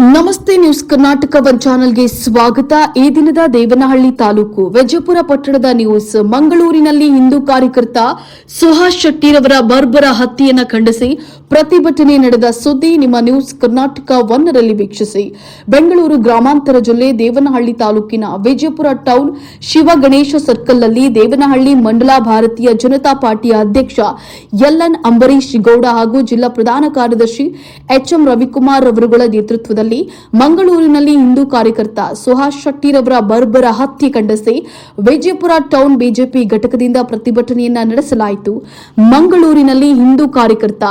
ನಮಸ್ತೆ news Karnataka one ಚಾನೆಲ್ಗೆ ಸ್ವಾಗತ. ಈ ದಿನದ ದೇವನಹಳ್ಳಿ ತಾಲೂಕು ವಿಜಯಪುರ ಪಟ್ಟಣದ ನ್ಯೂಸ್. ಮಂಗಳೂರಿನಲ್ಲಿ ಹಿಂದೂ ಕಾರ್ಯಕರ್ತ ಸುಹಾಸ್ ಶೆಟ್ಟಿರವರ ಬರ್ಬರ ಹತ್ಯೆಯನ್ನು ಖಂಡಿಸಿ ಪ್ರತಿಭಟನೆ ನಡೆದ ಸುದ್ದಿ ನಿಮ್ಮ ನ್ಯೂಸ್ ಕರ್ನಾಟಕ ಒನ್ನರಲ್ಲಿ ವೀಕ್ಷಿಸಿ. ಬೆಂಗಳೂರು ಗ್ರಾಮಾಂತರ ಜಿಲ್ಲೆ ದೇವನಹಳ್ಳಿ ತಾಲೂಕಿನ ವಿಜಯಪುರ ಟೌನ್ ಶಿವಗಣೇಶ ಸರ್ಕಲ್ನಲ್ಲಿ ದೇವನಹಳ್ಳಿ ಮಂಡಲ ಭಾರತೀಯ ಜನತಾ ಪಾರ್ಟಿಯ ಅಧ್ಯಕ್ಷ ಎಲ್ಎನ್ ಅಂಬರೀಶ್ ಗೌಡ ಹಾಗೂ ಜಿಲ್ಲಾ ಪ್ರಧಾನ ಕಾರ್ಯದರ್ಶಿ ಎಚ್ಎಂ ರವಿಕುಮಾರ್ ಅವರುಗಳ ನೇತೃತ್ವದಲ್ಲಿ ಮಂಗಳೂರಿನಲ್ಲಿ ಹಿಂದೂ ಕಾರ್ಯಕರ್ತ ಸುಹಾಸ್ ಶೆಟ್ಟಿರವರ ಬರ್ಬರ ಹತ್ಯೆ ಖಂಡಿಸಿ ವಿಜಯಪುರ ಟೌನ್ ಬಿಜೆಪಿ ಘಟಕದಿಂದ ಪ್ರತಿಭಟನೆಯನ್ನ ನಡೆಸಲಾಯಿತು. ಮಂಗಳೂರಿನಲ್ಲಿ ಹಿಂದೂ ಕಾರ್ಯಕರ್ತ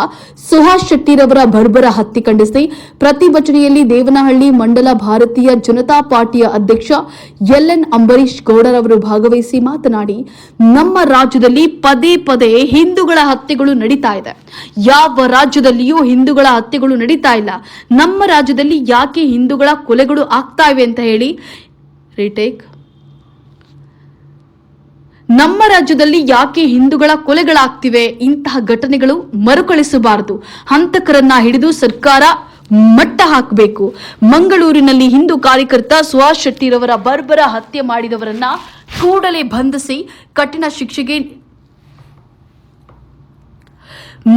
ಸುಹಾಸ್ ಶೆಟ್ಟಿರವರ ಬರ್ಬರ ಹತ್ಯೆ ಖಂಡಿಸಿ ಪ್ರತಿಭಟನೆಯಲ್ಲಿ ದೇವನಹಳ್ಳಿ ಮಂಡಲ ಭಾರತೀಯ ಜನತಾ ಪಾರ್ಟಿಯ ಅಧ್ಯಕ್ಷ ಎಲ್ಎನ್ ಅಂಬರೀಶ್ ಗೌಡರವರು ಭಾಗವಹಿಸಿ ಮಾತನಾಡಿ, ನಮ್ಮ ರಾಜ್ಯದಲ್ಲಿ ಪದೇ ಪದೇ ಹಿಂದೂಗಳ ಹತ್ಯೆಗಳು ನಡೀತಾ ಇದೆ. ಯಾವ ರಾಜ್ಯದಲ್ಲಿಯೂ ಹಿಂದೂಗಳ ಹತ್ಯೆಗಳು ನಡೀತಾ ಇಲ್ಲ. ನಮ್ಮ ರಾಜ್ಯದಲ್ಲಿ ಯಾಕೆ ಹಿಂದೂಗಳ ಕೊಲೆಗಳು ಆಗ್ತಾ ಇವೆ ಅಂತ ಹೇಳಿ ರಿಟೇಕ್. ನಮ್ಮ ರಾಜ್ಯದಲ್ಲಿ ಯಾಕೆ ಹಿಂದೂಗಳ ಕೊಲೆಗಳಾಗ್ತಿವೆ? ಇಂತಹ ಘಟನೆಗಳು ಮರುಕಳಿಸಬಾರದು. ಹಂತಕರನ್ನ ಹಿಡಿದು ಸರ್ಕಾರ ಮಟ್ಟ ಹಾಕಬೇಕು. ಮಂಗಳೂರಿನಲ್ಲಿ ಹಿಂದೂ ಕಾರ್ಯಕರ್ತ ಸುಹಾಸ್ ಶೆಟ್ಟಿರವರ ಬರ್ಬರ ಹತ್ಯೆ ಮಾಡಿದವರನ್ನ ಕೂಡಲೇ ಬಂಧಿಸಿ ಕಠಿಣ ಶಿಕ್ಷೆಗೆ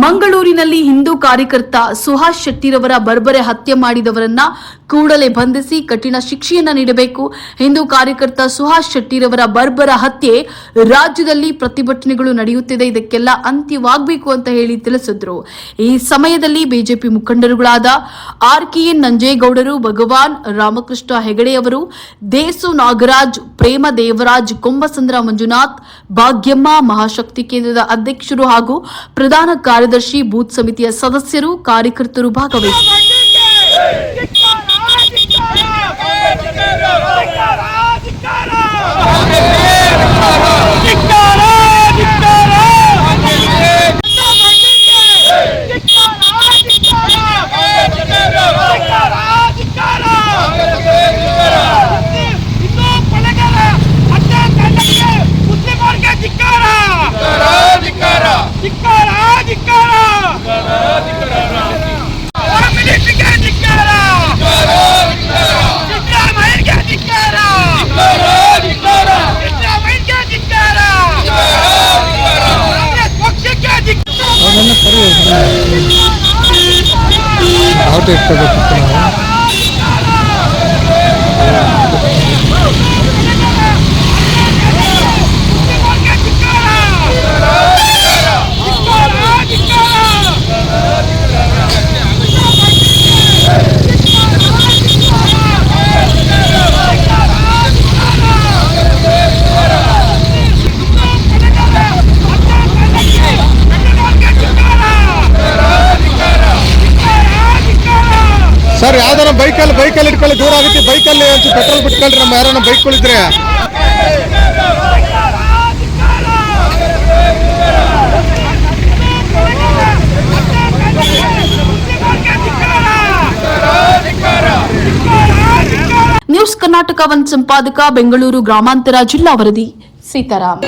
ಮಂಗಳೂರಿನಲ್ಲಿ ಹಿಂದೂ ಕಾರ್ಯಕರ್ತ ಸುಹಾಸ್ ಶೆಟ್ಟಿರವರ ಬರ್ಬರೆ ಹತ್ಯೆ ಮಾಡಿದವರನ್ನ ಕೂಡಲೇ ಬಂಧಿಸಿ ಕಠಿಣ ಶಿಕ್ಷೆಯನ್ನ ನೀಡಬೇಕು. ಹಿಂದೂ ಕಾರ್ಯಕರ್ತ ಸುಹಾಸ್ ಶೆಟ್ಟಿರವರ ಬರ್ಬರ ಹತ್ಯೆ ರಾಜ್ಯದಲ್ಲಿ ಪ್ರತಿಭಟನೆಗಳು ನಡೆಯುತ್ತಿದೆ, ಇದಕ್ಕೆಲ್ಲ ಅಂತ್ಯವಾಗಬೇಕು ಅಂತ ಹೇಳಿ ತಿಳಿಸಿದ್ರು. ಈ ಸಮಯದಲ್ಲಿ ಬಿಜೆಪಿ ಮುಖಂಡರುಗಳಾದ RKN ನಂಜೇಗೌಡರು, ಭಗವಾನ್ ರಾಮಕೃಷ್ಣ ಹೆಗಡೆ ಅವರು, ದೇಸು ನಾಗರಾಜ್, ಪ್ರೇಮ ದೇವರಾಜ್, ಕೊಂಬಸಂದ್ರ ಮಂಜುನಾಥ್, ಭಾಗ್ಯಮ್ಮ, ಮಹಾಶಕ್ತಿ ಕೇಂದ್ರದ ಅಧ್ಯಕ್ಷರು ಹಾಗೂ ಪ್ರಧಾನ ಕಾರ್ಯದರ್ಶಿ, ಬೂತ್ ಸಮಿತಿಯ ಸದಸ್ಯರು, ಕಾರ್ಯಕರ್ತರು ಭಾಗವಹಿಸಿದ್ದರು. ಸರ್, ಯಾವ್ದಾರ ಬೈಕಲ್ಲಿ ಇಟ್ಕೊಳ್ಳಿ, ದೂರ ಆಗುತ್ತೆ. ಬೈಕಲ್ಲಿ ಒಂದು ಪೆಟ್ರೋಲ್ ಬಿಟ್ಕೊಳ್ರಿ. ನಮ್ಮ ಯಾರನ್ನ ಬೈಕ್ಗಳಿದ್ರೆ ನ್ಯೂಸ್ ಕರ್ನಾಟಕ ಒನ್ ಸಂಪಾದಕ, ಬೆಂಗಳೂರು ಗ್ರಾಮಾಂತರ ಜಿಲ್ಲಾ ವರದಿ ಸೀತಾರಾಮ್.